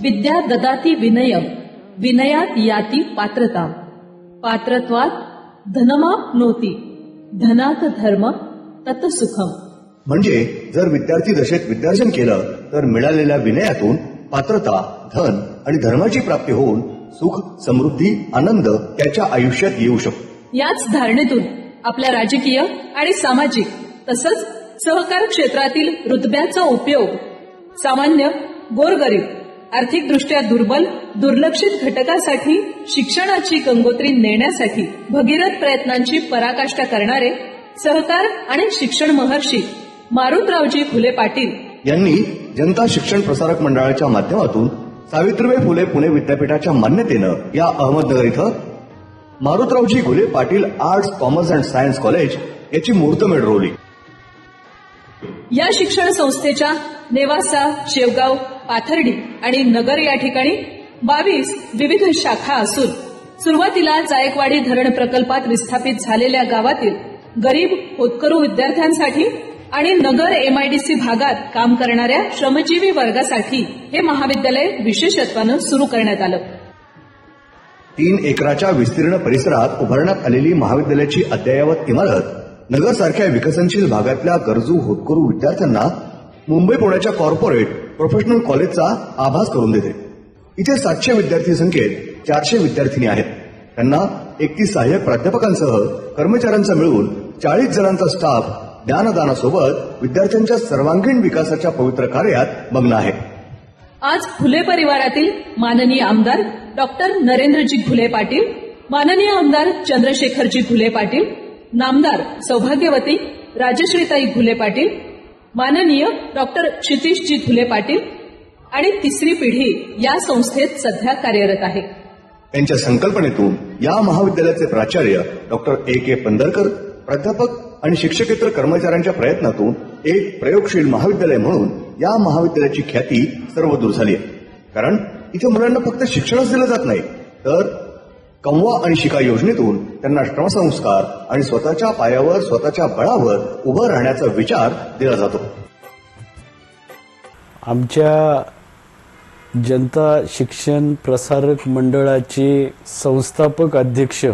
विद्या ददाति विनयम, विनयात याति पात्रता, पात्रत्वात धनमाप्नोति, धनात धर्म तत सुखम. म्हणजे जर विद्यार्थी दशेत विद्यार्जन केलं तर मिळालेल्या विनयातून पात्रता, धन आणि धर्माची प्राप्ती होऊन सुख, समृद्धी, आनंद त्याच्या आयुष्यात येऊ शकतो. याच धारणेतून आपल्या राजकीय आणि सामाजिक तसंच सहकार क्षेत्रातील रुतब्याचा उपयोग सामान्य, गोरगरीब, आर्थिकदृष्ट्या दुर्बल, दुर्लक्षित घटकासाठी शिक्षणाची गंगोत्री नेण्यासाठी भगीरथ प्रयत्नांची पराकाष्ठा करणारे सहकार आणि शिक्षण महर्षी मारुतरावजी फुले पाटील यांनी जनता शिक्षण प्रसारक मंडळाच्या माध्यमातून सावित्रीबाई फुले पुणे विद्यापीठाच्या मान्यतेनं या अहमदनगर इथं Marutraoji Phule Patil arts, commerce and science college याची मुहूर्तमेढ रोवली. या शिक्षण संस्थेच्या नेवासा, शेवगाव, पाथर्डी आणि नगर या ठिकाणी 22 विविध शाखा असून सुरुवातीला जायकवाडी धरण प्रकल्पात विस्थापित झालेल्या गावातील गरीब होतकरू विद्यार्थ्यांसाठी आणि नगर MIDC भागात काम करणाऱ्या श्रमजीवी वर्गासाठी हे महाविद्यालय विशेषत्वानं सुरू करण्यात आलं. 3 एकराच्या विस्तीर्ण परिसरात उभारण्यात आलेली महाविद्यालयाची अद्ययावत इमारत नगरसारख्या विकसनशील भागातल्या गरजू होतकरू विद्यार्थ्यांना मुंबई पुण्याच्या कॉर्पोरेट प्रोफेशनल कॉलेजचा आभास करून देते. इथे 700 विद्यार्थी संख्येत 400 विद्यार्थिनी आहेत. त्यांना 31 सहाय्यक प्राध्यापकांसह कर्मचाऱ्यांचा मिळून 40 जणांचा स्टाफ ज्ञानदानासोबत विद्यार्थ्यांच्या सर्वांगीण विकासाच्या पवित्र कार्यात मग्न आहे. आज फुले परिवारातील माननीय आमदार डॉक्टर नरेंद्रजी फुले पाटील, माननीय आमदार चंद्रशेखरजी फुले पाटील, नामदार सौभाग्यवती राजश्रीताई फुले पाटील, माननीय डॉक्टर क्षितिशजी फुले पाटील आणि तिसरी पिढी या संस्थेत सध्या कार्यरत आहे. त्यांच्या संकल्पनेतून या महाविद्यालयाचे प्राचार्य डॉक्टर AK पंधरकर, प्राध्यापक आणि शिक्षकेतर कर्मचाऱ्यांच्या प्रयत्नातून एक प्रयोगशील महाविद्यालय म्हणून या महाविद्यालयाची ख्याती सर्वदूर झाली आहे. कारण इथे मुलांना फक्त शिक्षणच दिलं जात नाही, तर कमवा आणि शिका योजनेतून त्यांना श्रमसंस्कार आणि स्वतःच्या पायावर, स्वतःच्या बळावर उभं राहण्याचा विचार दिला जातो. आमच्या जनता शिक्षण प्रसारक मंडळाचे संस्थापक अध्यक्ष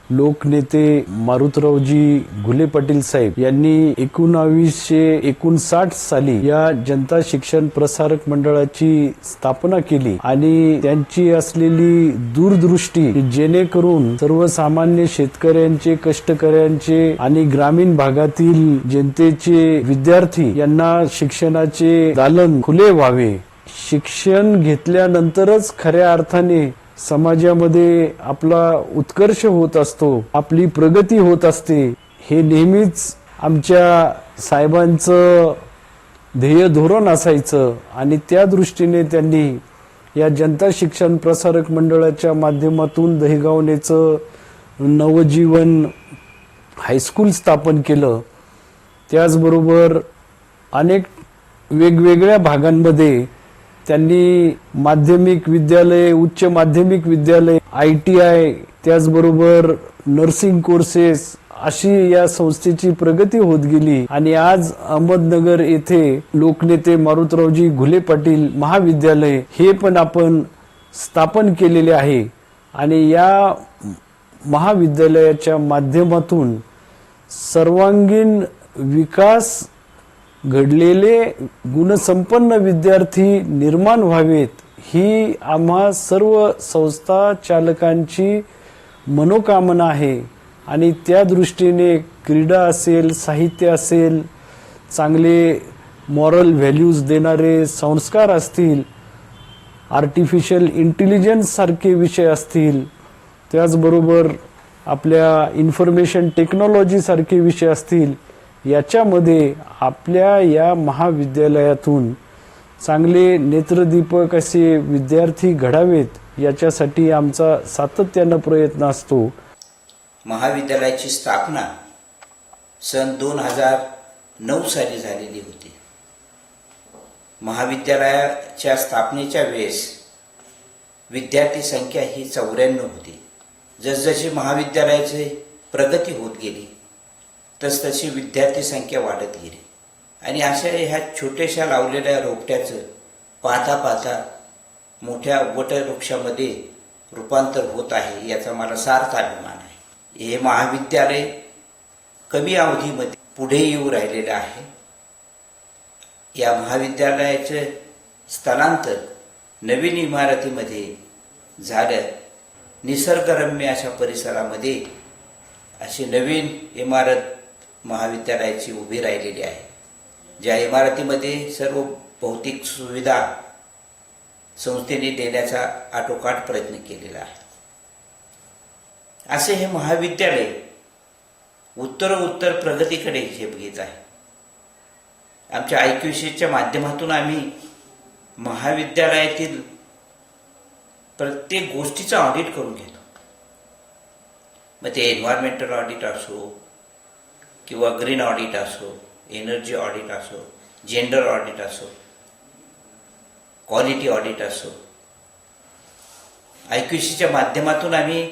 लोकनेते मारुतरावजी घुले पाटील साहेब यांनी 1959 साली या जनता शिक्षण प्रसारक मंडळाची स्थापना केली आणि त्यांची असलेली दूरदृष्टी जेणेकरून सर्वसामान्य शेतकऱ्यांचे, कष्टकऱ्यांचे आणि ग्रामीण भागातील जनतेचे विद्यार्थी यांना शिक्षणाचे दालन खुले व्हावे. शिक्षण घेतल्यानंतरच खऱ्या अर्थाने समाजामध्ये आपला उत्कर्ष होत असतो, आपली प्रगती होत असते. हे नेहमीच आमच्या साहेबांचं ध्येय धोरण असायचं आणि त्या दृष्टीने त्यांनी या जनता शिक्षण प्रसारक मंडळाच्या माध्यमातून दहेगावनेचं नवजीवन हायस्कूल स्थापन केलं. त्याचबरोबर अनेक वेगवेगळ्या भागांमध्ये त्यांनी माध्यमिक विद्यालय, उच्च माध्यमिक विद्यालय, ITI, त्याचबरोबर नर्सिंग कोर्सेस अशी या संस्थेची प्रगती होत गेली आणि आज अहमदनगर येथे लोकनेते मारुतरावजी घुले पाटील महाविद्यालय हे पण आपण स्थापन केलेले आहे. आणि या महाविद्यालयाच्या माध्यमातून सर्वांगीण विकास घडलेले गुणसंपन्न विद्यार्थी निर्माण व्हावेत ही आम्हा सर्व संस्था चालकांची मनोकामना आहे. आणि त्या दृष्टीने क्रीडा असेल, साहित्य असेल, चांगले मॉरल व्हॅल्यूज देणारे संस्कार असतील, आर्टिफिशियल इंटेलिजन्स सारखे विषय असतील, त्याचबरोबर आपल्या इन्फॉर्मेशन टेक्नॉलॉजी सारखे विषय असतील, याच्यामध्ये आपल्या या महाविद्यालयातून चांगले नेत्रदीपक असे विद्यार्थी घडावेत याच्यासाठी आमचा सातत्यानं प्रयत्न असतो. महाविद्यालयाची स्थापना सन 2009 साली झालेली होती. महाविद्यालयाच्या स्थापनेच्या वेळेस विद्यार्थी संख्या ही 94 होती. जसजशी महाविद्यालयाची प्रगती होत गेली तसतशी विद्यार्थी संख्या वाढत गेली आणि अशा ह्या छोट्याशा लावलेल्या रोपट्याचं पाहता पाहता मोठ्या वटवृक्षामध्ये रूपांतर होत आहे याचा मला सार्थ अभिमान आहे. हे महाविद्यालय कमी अवधीमध्ये पुढे येऊ राहिलेलं आहे. या महाविद्यालयाचे स्थलांतर नवीन इमारतीमध्ये झालं. निसर्गरम्य अशा परिसरामध्ये अशी नवीन इमारत महाविद्यालयाची उभी राहिलेली आहे, ज्या इमारतीमध्ये सर्व भौतिक सुविधा संस्थेने देण्याचा आटोकाट प्रयत्न केलेला आहे. असे हे महाविद्यालय उत्तरोत्तर प्रगतीकडे झेप घेत आहे. आमच्या IQCच्या माध्यमातून आम्ही महाविद्यालयातील प्रत्येक गोष्टीचं ऑडिट करून घेतो. मग ते एन्व्हायरमेंटल ऑडिट असो किंवा ग्रीन ऑडिट असो, एनर्जी ऑडिट असो, जेंडर ऑडिट असो, क्वालिटी ऑडिट असो. IQCच्या माध्यमातून आम्ही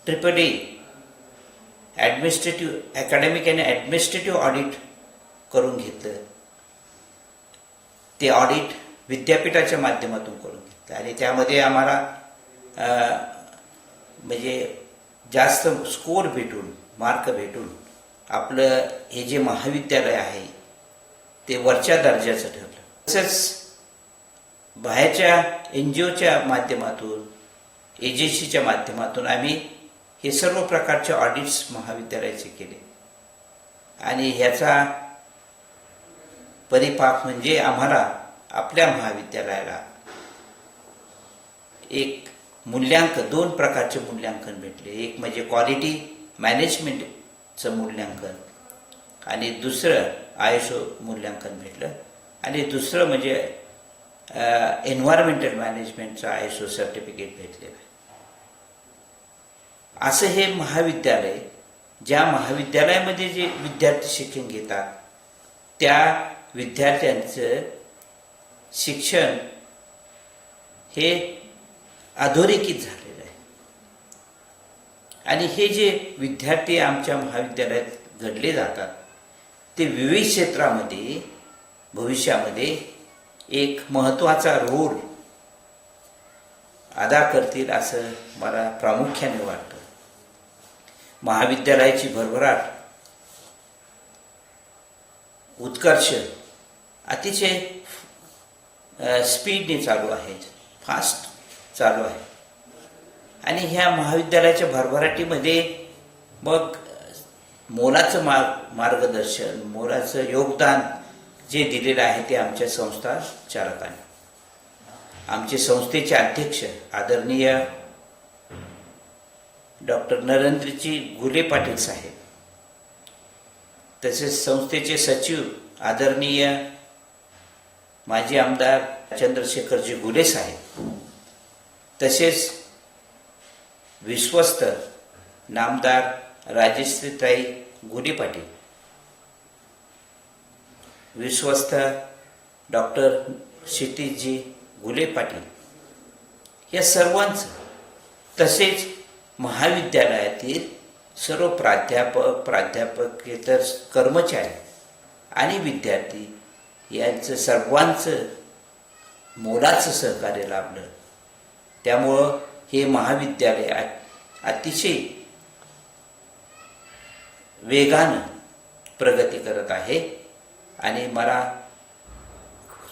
AAA ॲडमिनिस्ट्रेटिव्ह अकॅडमिक आणि ॲडमिनिस्ट्रेटिव्ह ऑडिट करून घेतलं. ते ऑडिट विद्यापीठाच्या माध्यमातून करून घेतलं आणि त्यामध्ये आम्हाला म्हणजे जास्त स्कोर भेटून, मार्क भेटून आपलं हे जे महाविद्यालय आहे ते वरच्या दर्जाचं ठरलं. तसंच बाहेरच्या NGOच्या माध्यमातून, एजन्सीच्या माध्यमातून आम्ही हे सर्व प्रकारचे ऑडिट्स महाविद्यालयाचे केले आणि ह्याचा परिपाक म्हणजे आम्हाला आपल्या महाविद्यालयाला एक मूल्यांकन, 2 प्रकारचे मूल्यांकन भेटले. एक म्हणजे क्वालिटी मॅनेजमेंटचं मूल्यांकन आणि दुसरं ISO मूल्यांकन भेटलं आणि दुसरं म्हणजे एन्व्हायरमेंटल मॅनेजमेंटचं ISO सर्टिफिकेट भेटलेलं आहे. असं हे महाविद्यालय, ज्या महाविद्यालयामध्ये जे विद्यार्थी शिक्षण घेतात त्या विद्यार्थ्यांचं शिक्षण हे अधोरेखित झालेलं आहे आणि हे जे विद्यार्थी आमच्या महाविद्यालयात घडले जातात ते विविध क्षेत्रामध्ये भविष्यामध्ये एक महत्त्वाचा रोल अदा करतील असं मला प्रामुख्याने वाटतं. महाविद्यालयाची भरभराट, उत्कर्ष अतिशय स्पीडने चालू आहे, फास्ट चालू आहे आणि ह्या महाविद्यालयाच्या भरभराटीमध्ये मग मोलाचं मार्गदर्शन, मोलाचं योगदान जे दिलेलं आहे ते आमच्या संस्था चालकांनी. आमचे संस्थेचे अध्यक्ष आदरणीय डॉक्टर नरेंद्रजी गुले पाटील साहेब, तसेच संस्थेचे सचिव आदरणीय माजी आमदार चंद्रशेखरजी गुले साहेब, तसेच विश्वस्त नामदार राजश्रीताई गुले पाटील, विश्वस्त डॉक्टर क्षितिजी गुले पाटील, या सर्वांचं, तसेच महाविद्यालयातील सर्व प्राध्यापकेतर कर्मचारी आणि विद्यार्थी यांचं सर्वांचं मोलाचं सहकार्य लाभलं. त्यामुळं हे महाविद्यालय अतिशय वेगानं प्रगती करत आहे आणि मला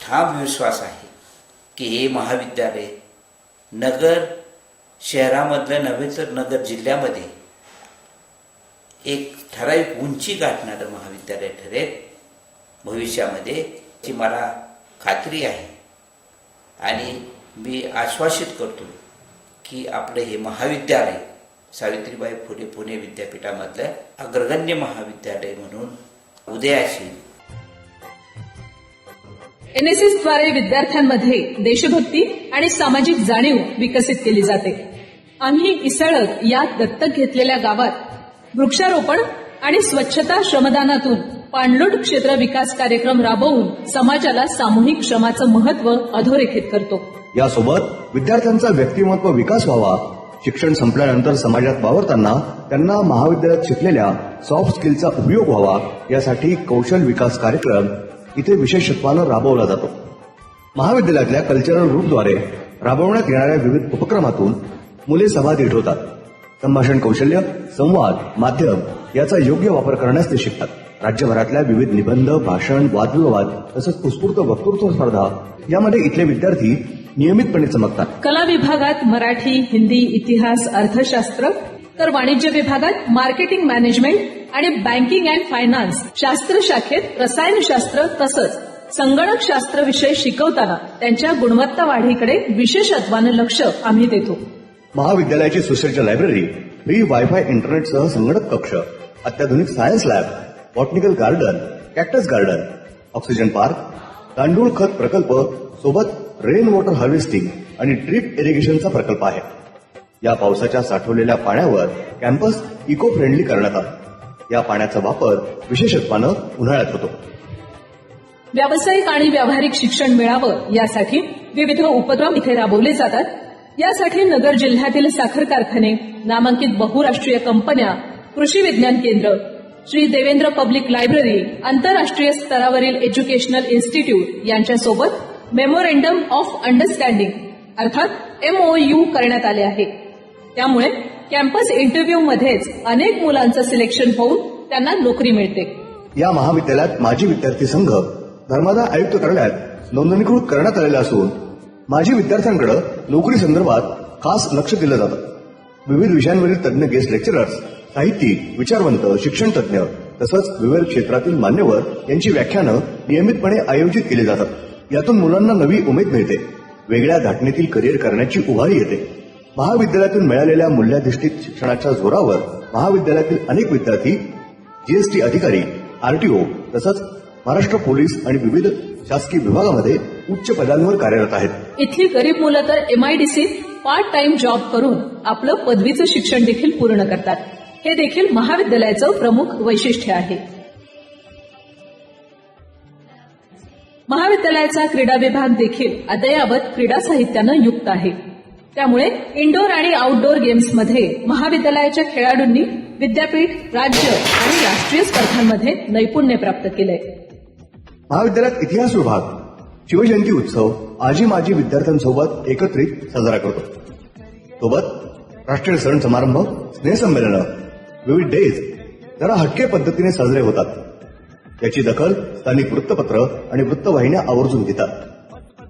ठाम विश्वास आहे की हे महाविद्यालय नगर शहरामधलं नव्हे तर नगर जिल्ह्यामध्ये एक ठराविक उंची गाठणारं महाविद्यालय ठरेल भविष्यामध्ये, ची मला खात्री आहे आणि मी आश्वासित करतो की आपलं हे महाविद्यालय सावित्रीबाई फुले पुणे विद्यापीठामधलं अग्रगण्य महाविद्यालय म्हणून उदयास येईल. NSS द्वारे विद्यार्थ्यांमध्ये देशभक्ती आणि सामाजिक जाणीव विकसित केली जाते. आम्ही इसळत या दत्तक घेतलेल्या गावात वृक्षारोपण आणि स्वच्छता श्रमदानातून पाणलोट क्षेत्र विकास कार्यक्रम राबवून समाजाला सामूहिक श्रमाचं महत्त्व अधोरेखित करतो. यासोबत विद्यार्थ्यांचा व्यक्तिमत्व विकास व्हावा, शिक्षण संपल्यानंतर समाजात वावरताना त्यांना महाविद्यालयात शिकलेल्या सॉफ्ट स्किलचा उपयोग व्हावा यासाठी कौशल विकास कार्यक्रम इथे विशेषत्वानं राबवला जातो. महाविद्यालयातल्या कल्चरल ग्रुपद्वारे राबवण्यात येणाऱ्या विविध उपक्रमातून मुले सहभागी होतात. संभाषण कौशल्य, संवाद, माध्यम याचा योग्य वापर करण्यास ते शिकतात. राज्यभरातल्या विविध निबंध, भाषण, वादविवाद तसंच उत्स्फूर्त वक्तृत्व स्पर्धा यामध्ये इथले विद्यार्थी नियमितपणे चमकतात. कला विभागात मराठी, हिंदी, इतिहास, अर्थशास्त्र, तर वाणिज्य विभागात मार्केटिंग मॅनेजमेंट आणि बँकिंग अँड फायनान्स शास्त्र शाखेत रसायनशास्त्र तसंच संगणक शास्त्र विषय शिकवताना त्यांच्या गुणवत्ता वाढीकडे विशेषत्वानं लक्ष आम्ही देतो. महाविद्यालयाची सुसज्ज लायब्ररी, फ्री वायफाय इंटरनेटसह संगणक कक्ष, अत्याधुनिक science lab, botanical garden, cactus garden, oxygen park, तांदूळ खत प्रकल्प सोबत रेन वॉटर हार्वेस्टिंग आणि ड्रीप इरिगेशनचा प्रकल्प आहे. या पावसाच्या साठवलेल्या पाण्यावर कॅम्पस इको फ्रेंडली करण्यात आला. या पाण्याचा वापर विशेषत्वानं उन्हाळ्यात होतो. व्यावसायिक आणि व्यावहारिक शिक्षण मिळावं यासाठी विविध उपक्रम इथे राबवले जातात. यासाठी नगर जिल्ह्यातील साखर कारखाने, नामांकित बहुराष्ट्रीय कंपन्या, कृषी विज्ञान केंद्र, श्री देवेंद्र पब्लिक लायब्ररी, आंतरराष्ट्रीय स्तरावरील एज्युकेशनल इन्स्टिट्यूट यांच्यासोबत मेमोरेंडम ऑफ अंडरस्टँडिंग अर्थात MOU करण्यात आले आहे. त्यामुळे कॅम्पस इंटरव्ह्यू मध्येच अनेक मुलांचं सिलेक्शन होऊन त्यांना नोकरी मिळते. या महाविद्यालयात माजी विद्यार्थी संघ धर्मादाय आयुक्त कार्यालयात नोंदणीकृत करण्यात आलेला असून माजी विद्यार्थ्यांकडे नोकरी संदर्भात खास लक्ष दिलं जातं. विविध विषयांवरील तज्ज्ञ गेस्ट लेक्चरर्स, साहित्यिक, विचारवंत, शिक्षण तज्ज्ञ तसंच विविध क्षेत्रातील मान्यवर यांची व्याख्यानं नियमितपणे आयोजित केली जातात. यातून मुलांना नवी उमेद मिळते, वेगळ्या धाटणीतील करिअर करण्याची उभारी येते. महाविद्यालयातून मिळालेल्या मूल्याधिष्ठित शिक्षणाच्या जोरावर महाविद्यालयातील अनेक विद्यार्थी GST अधिकारी, RTO तसंच महाराष्ट्र पोलीस आणि विविध शासकीय विभागामध्ये उच्च पदांवर कार्यरत आहेत. इथली गरीब मुलं तर MIDC पार्ट टाइम जॉब करून आपलं पदवीचं शिक्षण देखील पूर्ण करतात. हे देखील महाविद्यालयाचं प्रमुख वैशिष्ट्य आहे. महाविद्यालयाचा क्रीडा विभाग देखील अद्ययावत क्रीडा साहित्यानं युक्त आहे. त्यामुळे इंडोर आणि आउटडोर गेम्समध्ये महाविद्यालयाच्या खेळाडूंनी विद्यापीठ, राज्य आणि राष्ट्रीय स्पर्धांमध्ये नैपुण्य प्राप्त केलंय. महाविद्यालयात इतिहास विभाग शिवजयंती उत्सव आजी माजी विद्यार्थ्यांसोबत एकत्रित साजरा करतो. सोबत राष्ट्रीय सण समारंभ, स्नेहसंमेलनं, विविध डेज जरा हटके पद्धतीने साजरे होतात. याची दखल स्थानिक वृत्तपत्र आणि वृत्तवाहिन्या आवर्जून घेतात.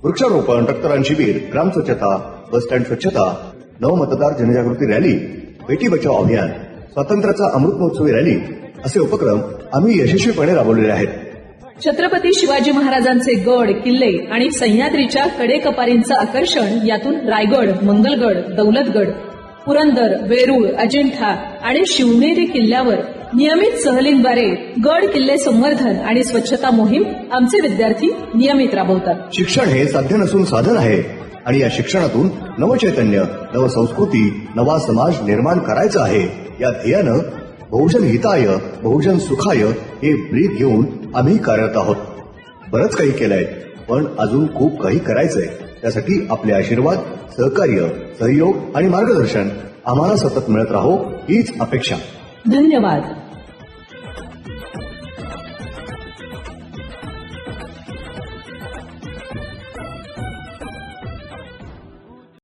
वृक्षारोपण, रक्तदान शिबिर, ग्राम स्वच्छता, बस स्टँड स्वच्छता, नवमतदार जनजागृती रॅली, बेटी बचाव अभियान, स्वातंत्र्याचा अमृत महोत्सवी रॅली असे उपक्रम आम्ही यशस्वीपणे राबवलेले आहेत. छत्रपती शिवाजी महाराजांचे गड, किल्ले आणि सह्याद्रीच्या कडेकपारींचं आकर्षण यातून रायगड, मंगलगड, दौलतगड, पुरंदर, वेरूळ, अजिंठा आणि शिवनेरी किल्ल्यावर नियमित सहलींद्वारे गड किल्ले संवर्धन आणि स्वच्छता मोहीम आमचे विद्यार्थी नियमित राबवतात. शिक्षण हे साध्य नसून साधन आहे आणि या शिक्षणातून नवचैतन्य, नवसंस्कृती, नवा समाज निर्माण करायचा आहे. या ध्येयानं बहुजन हिताय, बहुजन सुखाय हे ब्रीद घेऊन आम्ही कार्यरत आहोत. बरंच काही केलंय, पण अजून खूप काही करायचंय. त्यासाठी आपले आशीर्वाद, सहकार्य, सहयोग आणि मार्गदर्शन आम्हाला सतत मिळत राहो हीच अपेक्षा. धन्यवाद.